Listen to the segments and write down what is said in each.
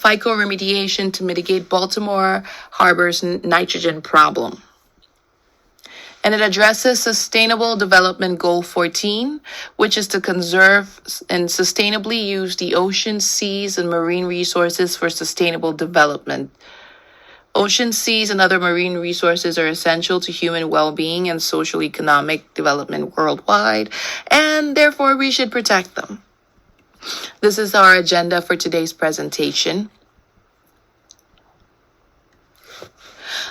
FICO remediation to mitigate Baltimore Harbor's nitrogen problem. And it addresses Sustainable Development Goal 14, which is to conserve and sustainably use the ocean, seas, and marine resources for sustainable development. Ocean, seas, and other marine resources are essential to human well-being and social-economic development worldwide, and therefore we should protect them. This is our agenda for today's presentation.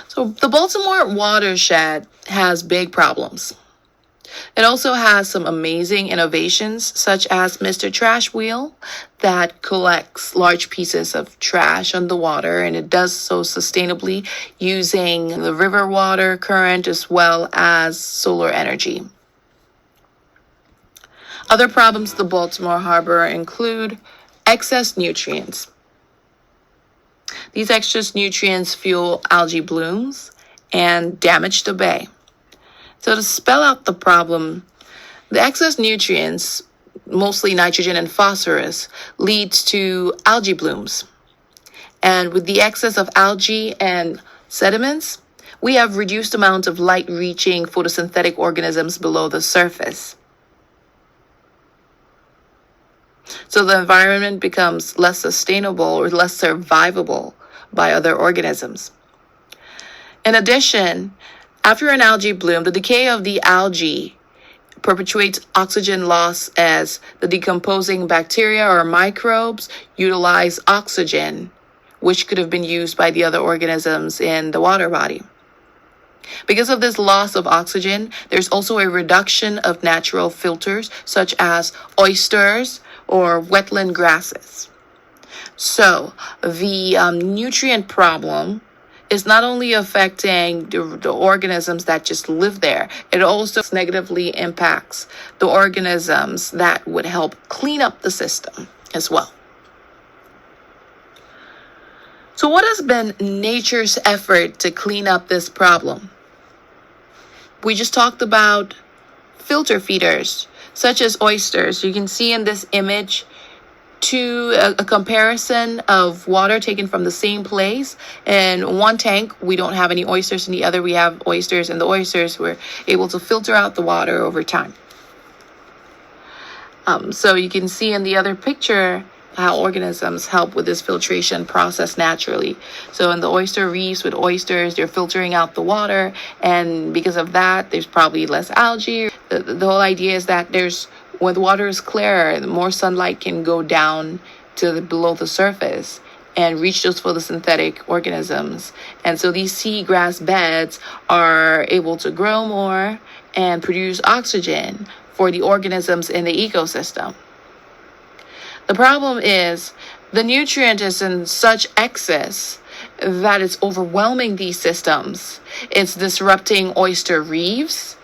So the Baltimore watershed has big problems. It also has some amazing innovations, such as Mr. Trash Wheel that collects large pieces of trash on the water, and it does so sustainably using the river water current as well as solar energy. Other problems the Baltimore Harbor include excess nutrients. These excess nutrients fuel algae blooms and damage the bay. So to spell out the problem, the excess nutrients, mostly nitrogen and phosphorus, leads to algae blooms. And with the excess of algae and sediments, we have reduced amount of light-reaching photosynthetic organisms below the surface. So the environment becomes less sustainable or less survivable by other organisms. In addition, after an algae bloom, the decay of the algae perpetuates oxygen loss as the decomposing bacteria or microbes utilize oxygen, which could have been used by the other organisms in the water body. Because of this loss of oxygen, there's also a reduction of natural filters such as oysters or wetland grasses. So the nutrient problem is not only affecting the organisms that just live there, it also negatively impacts the organisms that would help clean up the system as well. So what has been nature's effort to clean up this problem? We just talked about filter feeders, such as oysters. You can see in this image a comparison of water taken from the same place. In one tank, we don't have any oysters. In the other, we have oysters, and the oysters were able to filter out the water over time. So you can see in the other picture how organisms help with this filtration process naturally. So in the oyster reefs with oysters, they're filtering out the water, and because of that, there's probably less algae. The whole idea is that when the water is clear, more sunlight can go down to below the surface and reach those photosynthetic organisms. And so these seagrass beds are able to grow more and produce oxygen for the organisms in the ecosystem. The problem is the nutrient is in such excess that it's overwhelming these systems. It's disrupting oyster reefs,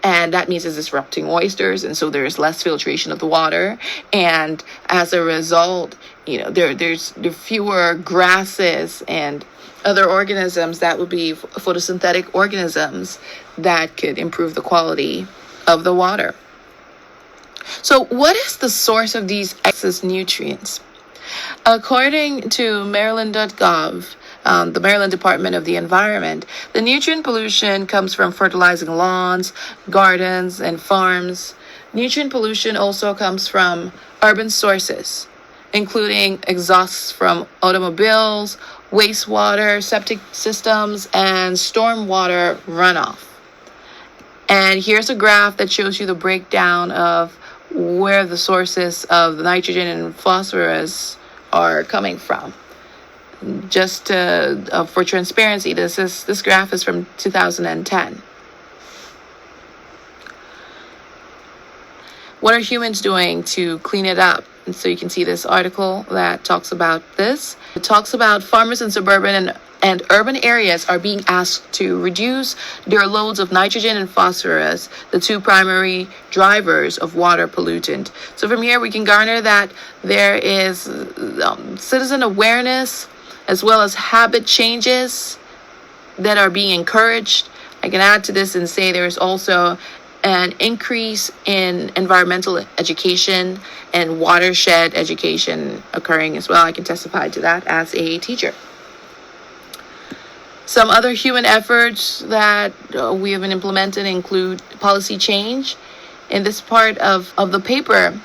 and that means it's disrupting oysters, and so there's less filtration of the water. And as a result, there's fewer grasses and other organisms that would be photosynthetic organisms that could improve the quality of the water. So what is the source of these excess nutrients? According to Maryland.gov, the Maryland Department of the Environment, the nutrient pollution comes from fertilizing lawns, gardens, and farms. Nutrient pollution also comes from urban sources, including exhausts from automobiles, wastewater, septic systems, and stormwater runoff. And here's a graph that shows you the breakdown of where the sources of the nitrogen and phosphorus are coming from. Just for transparency, this graph is from 2010. What are humans doing to clean it up? And so you can see this article that talks about this. It talks about farmers in suburban and urban areas are being asked to reduce their loads of nitrogen and phosphorus, the two primary drivers of water pollutant. So from here, we can garner that there is citizen awareness as well as habit changes that are being encouraged. I can add to this and say there is also an increase in environmental education and watershed education occurring as well. I can testify to that as a teacher. Some other human efforts that we have been implemented include policy change. In this part of the paper,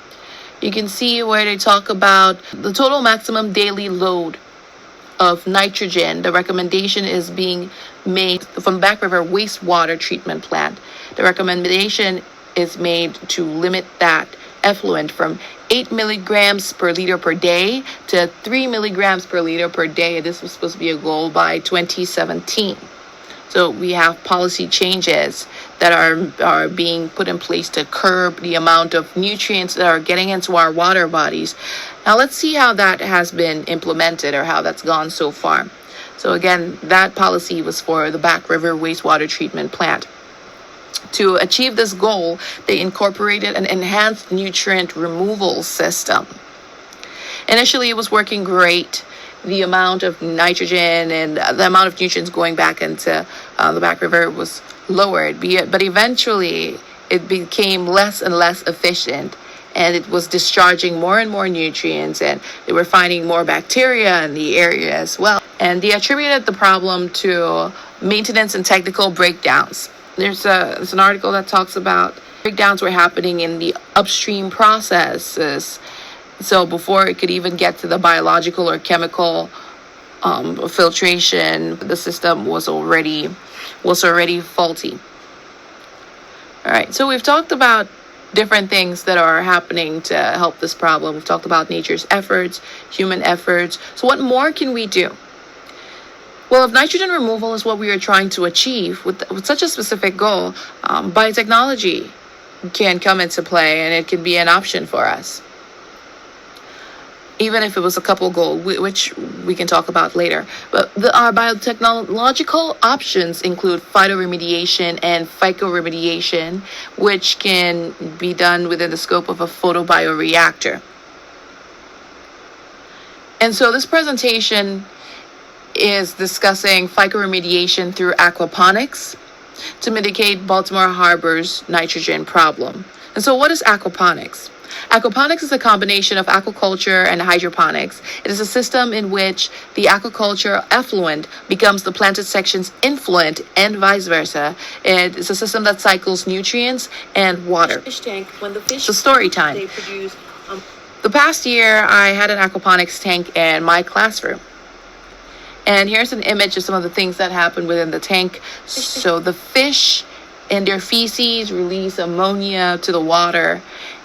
you can see where they talk about the total maximum daily load of nitrogen. The recommendation is being made from the Back River wastewater treatment plant. The recommendation is made to limit that effluent from 8 milligrams per liter per day to 3 milligrams per liter per day. This was supposed to be a goal by 2017. So we have policy changes that are being put in place to curb the amount of nutrients that are getting into our water bodies. Now let's see how that has been implemented or how that's gone so far. So again, that policy was for the Back River wastewater treatment plant. To achieve this goal, they incorporated an enhanced nutrient removal system. Initially, it was working great. The amount of nitrogen and the amount of nutrients going back into the Back River was lowered, but eventually it became less and less efficient, and it was discharging more and more nutrients, and they were finding more bacteria in the area as well. And they attributed the problem to maintenance and technical breakdowns. There's an article that talks about breakdowns were happening in the upstream processes. So before it could even get to the biological or chemical filtration, the system was already faulty. All right, so we've talked about different things that are happening to help this problem. We've talked about nature's efforts, human efforts. So what more can we do? Well, if nitrogen removal is what we are trying to achieve with such a specific goal, biotechnology can come into play, and it can be an option for us. Even if it was a couple goal, which we can talk about later. But our biotechnological options include phytoremediation and phycoremediation, which can be done within the scope of a photobioreactor. And so this presentation is discussing phycoremediation through aquaponics to mitigate Baltimore Harbor's nitrogen problem. And so what is aquaponics? Aquaponics is a combination of aquaculture and hydroponics. It is a system in which the aquaculture effluent becomes the planted section's influent and vice versa. It is a system that cycles nutrients and water. Fish tank, when the fish, so story time. They produce, The past year, I had an aquaponics tank in my classroom. And here's an image of some of the things that happen within the tank. So the fish and their feces release ammonia to the water.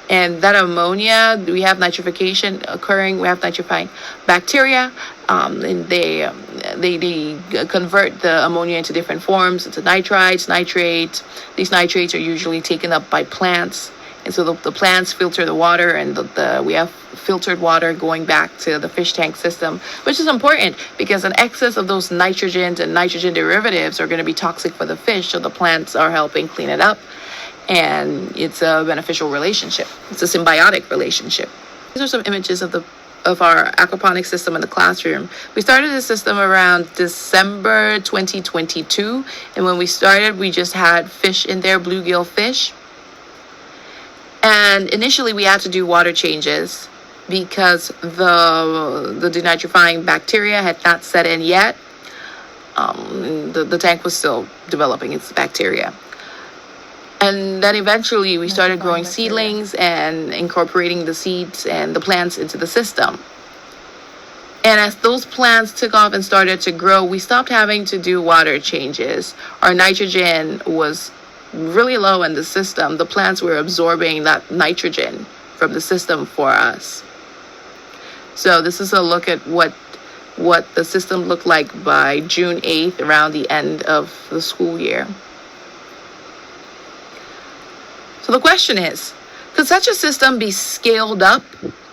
And that ammonia, we have nitrification occurring. We have nitrifying bacteria. And they convert the ammonia into different forms, into nitrites, nitrates. These nitrates are usually taken up by plants. And so the plants filter the water, and we have filtered water going back to the fish tank system, which is important because an excess of those nitrogens and nitrogen derivatives are going to be toxic for the fish. So the plants are helping clean it up, and it's a beneficial relationship. It's a symbiotic relationship. These are some images of our aquaponics system in the classroom. We started the system around December 2022, and when we started, we just had fish in there, bluegill fish. And initially, we had to do water changes because the denitrifying bacteria had not set in yet. The tank was still developing its bacteria. And then eventually, we started growing seedlings and incorporating the seeds and the plants into the system. And as those plants took off and started to grow, we stopped having to do water changes. Our nitrogen was really low in the system. The plants were absorbing that nitrogen from the system for us. So this is a look at what the system looked like by June 8th, around the end of the school year. So the question is, could such a system be scaled up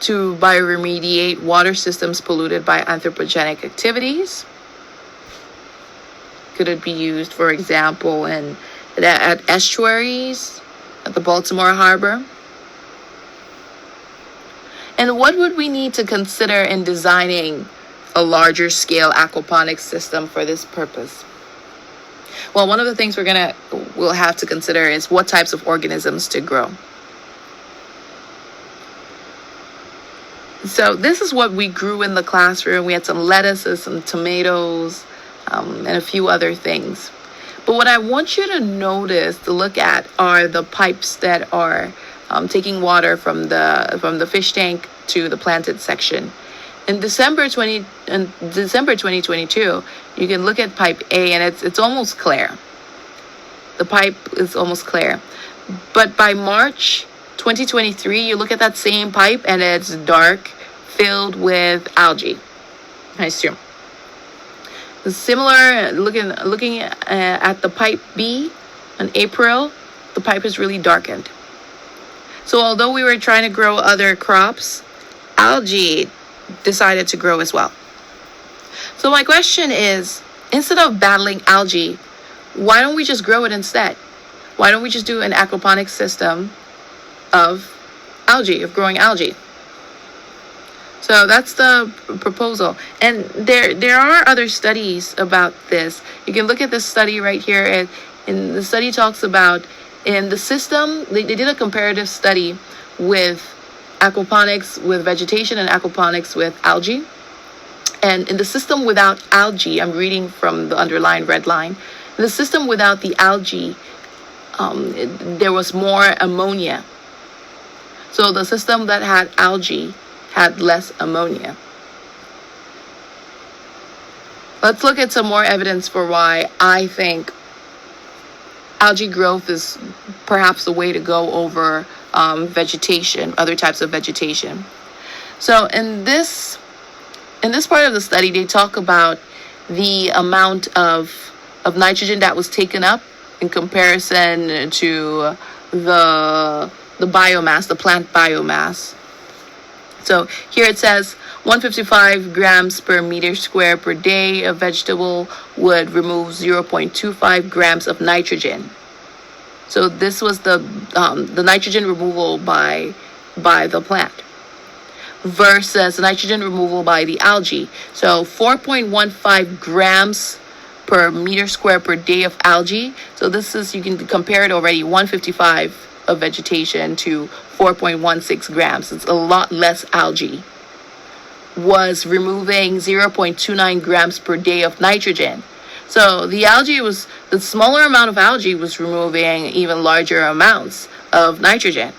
to bioremediate water systems polluted by anthropogenic activities? Could it be used, for example, at estuaries, at the Baltimore Harbor? And what would we need to consider in designing a larger scale aquaponics system for this purpose? Well, one of the things we're going to we'll have to consider is what types of organisms to grow. So this is what we grew in the classroom. We had some lettuces, some tomatoes, and a few other things. But what I want you to notice, to look at, are the pipes that are taking water from the fish tank to the planted section. In December 2022, you can look at pipe A, and it's almost clear. The pipe is almost clear. But by March 2023, you look at that same pipe and it's dark, filled with algae, I assume. Similar, looking at the pipe B in April, the pipe is really darkened. So although we were trying to grow other crops, algae decided to grow as well. So my question is, instead of battling algae, why don't we just grow it instead? Why don't we just do an aquaponics system of algae, of growing algae? So that's the proposal. And there are other studies about this. You can look at this study right here. And the study talks about, in the system, they did a comparative study with aquaponics with vegetation and aquaponics with algae. And in the system without algae, I'm reading from the underlined red line, in the system without the algae, there was more ammonia. So the system that had algae had less ammonia. Let's look at some more evidence for why I think algae growth is perhaps the way to go over vegetation, other types of vegetation. So in this part of the study, they talk about the amount of nitrogen that was taken up in comparison to the biomass, the plant biomass. So here it says 155 grams per meter square per day of vegetable would remove 0.25 grams of nitrogen. So this was the nitrogen removal by the plant versus nitrogen removal by the algae. So 4.15 grams per meter square per day of algae. So this is, you can compare it already, 155 of vegetation to 4.16 grams. It's a lot less algae. Was removing 0.29 grams per day of nitrogen. So the smaller amount of algae was removing even larger amounts of nitrogen.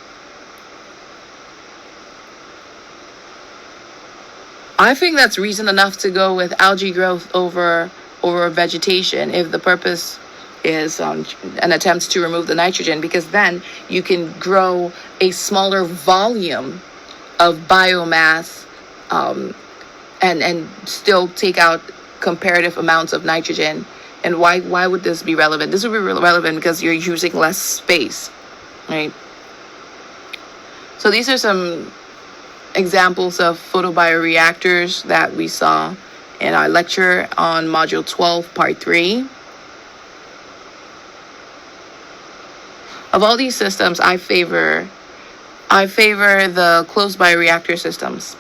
I think that's reason enough to go with algae growth over vegetation if the purpose is an attempt to remove the nitrogen, because then you can grow a smaller volume of biomass and still take out comparative amounts of nitrogen. And why would this be relevant? This would be relevant because you're using less space, right? So these are some examples of photobioreactors that we saw in our lecture on Module 12, Part 3. Of all these systems, I favor the closed bioreactor systems.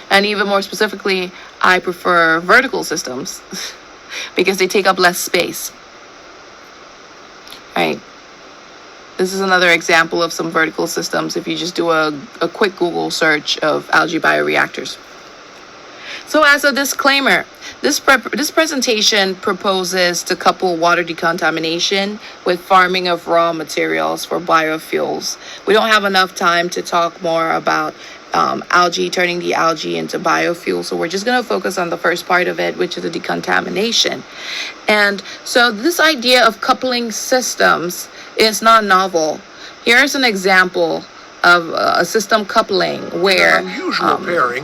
And even more specifically, I prefer vertical systems because they take up less space. Right? This is another example of some vertical systems if you just do a quick Google search of algae bioreactors. So as a disclaimer, this presentation proposes to couple water decontamination with farming of raw materials for biofuels. We don't have enough time to talk more about algae, turning the algae into biofuel. So we're just going to focus on the first part of it, which is the decontamination. And so this idea of coupling systems is not novel. Here's an example of a system coupling where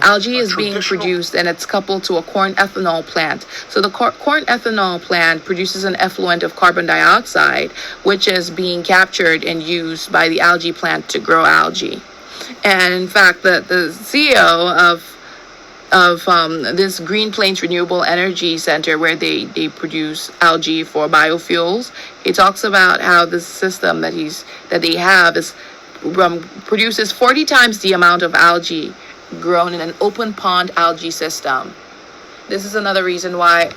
algae is being produced and it's coupled to a corn ethanol plant. So the corn ethanol plant produces an effluent of carbon dioxide, which is being captured and used by the algae plant to grow algae. And in fact, the CEO of this Green Plains Renewable Energy Center, where they produce algae for biofuels, he talks about how this system that they have is produces 40 times the amount of algae grown in an open pond algae system. This is another reason why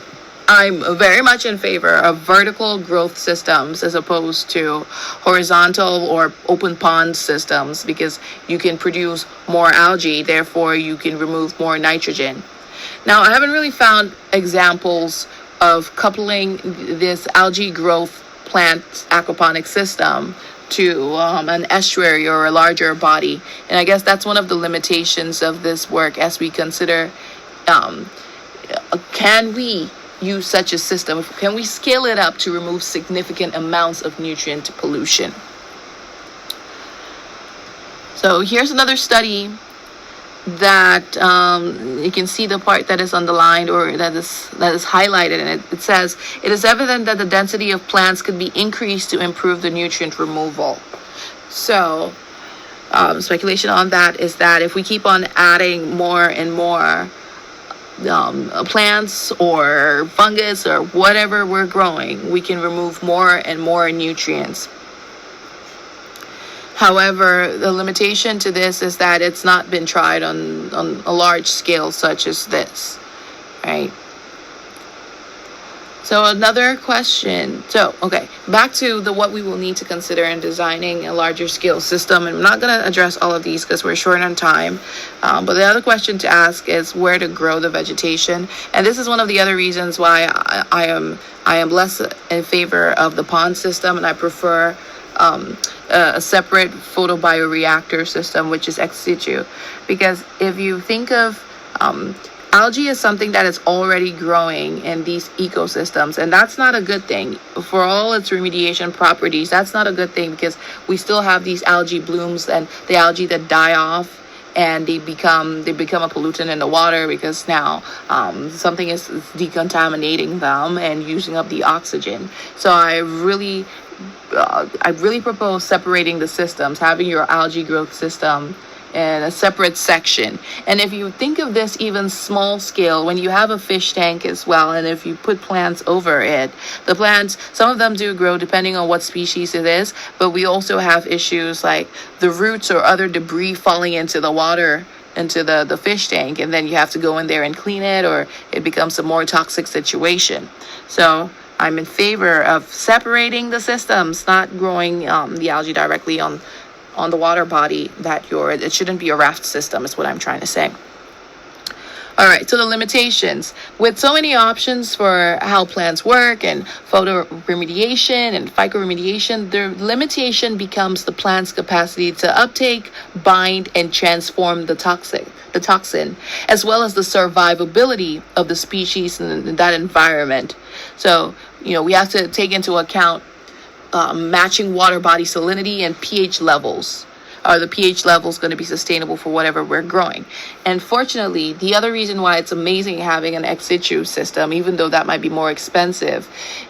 I'm very much in favor of vertical growth systems as opposed to horizontal or open pond systems, because you can produce more algae, therefore you can remove more nitrogen. Now, I haven't really found examples of coupling this algae growth plant aquaponic system to an estuary or a larger body. And I guess that's one of the limitations of this work as we consider, can we use such a system? Can we scale it up to remove significant amounts of nutrient pollution? So here's another study that you can see the part that is underlined or that is highlighted, and it says it is evident that the density of plants could be increased to improve the nutrient removal. So speculation on that is that if we keep on adding more and more plants or fungus or whatever we're growing, we can remove more and more nutrients. However, the limitation to this is that it's not been tried on a large scale such as this, right? So another question. So, okay, back to what we will need to consider in designing a larger scale system. And I'm not going to address all of these because we're short on time. But the other question to ask is where to grow the vegetation. And this is one of the other reasons why I am less in favor of the pond system, and I prefer a separate photobioreactor system, which is ex situ. Because if you think of algae is something that is already growing in these ecosystems, and that's not a good thing. For all its remediation properties, that's not a good thing, because we still have these algae blooms and the algae that die off, and they become a pollutant in the water, because now something is decontaminating them and using up the oxygen. So I really propose separating the systems, having your algae growth system in a separate section. And if you think of this even small scale, when you have a fish tank as well, and if you put plants over it, the plants, some of them do grow depending on what species it is, but we also have issues like the roots or other debris falling into the water, into the fish tank, and then you have to go in there and clean it, or it becomes a more toxic situation. So I'm in favor of separating the systems, not growing the algae directly on the water body that it shouldn't be a raft system, is what I'm trying to say. All right, so the limitations. With so many options for how plants work and photoremediation and phycoremediation, the limitation becomes the plant's capacity to uptake, bind, and transform the toxin, as well as the survivability of the species in that environment. So, we have to take into account matching water body salinity and pH levels. Are the pH levels going to be sustainable for whatever we're growing? And fortunately, the other reason why it's amazing having an ex situ system, even though that might be more expensive,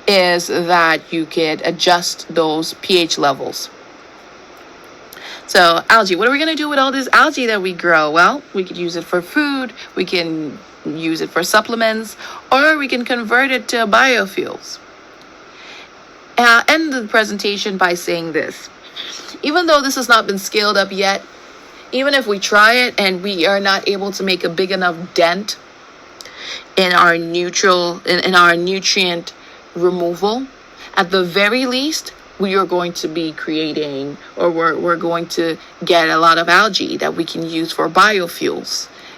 is that you could adjust those pH levels. So algae, what are we going to do with all this algae that we grow? Well, we could use it for food, we can use it for supplements, or we can convert it to biofuels. End the presentation by saying this. Even though this has not been scaled up yet, even if we try it and we are not able to make a big enough dent in our nutrient removal, at the very least, we are going to be creating, or we're going to get a lot of algae that we can use for biofuels.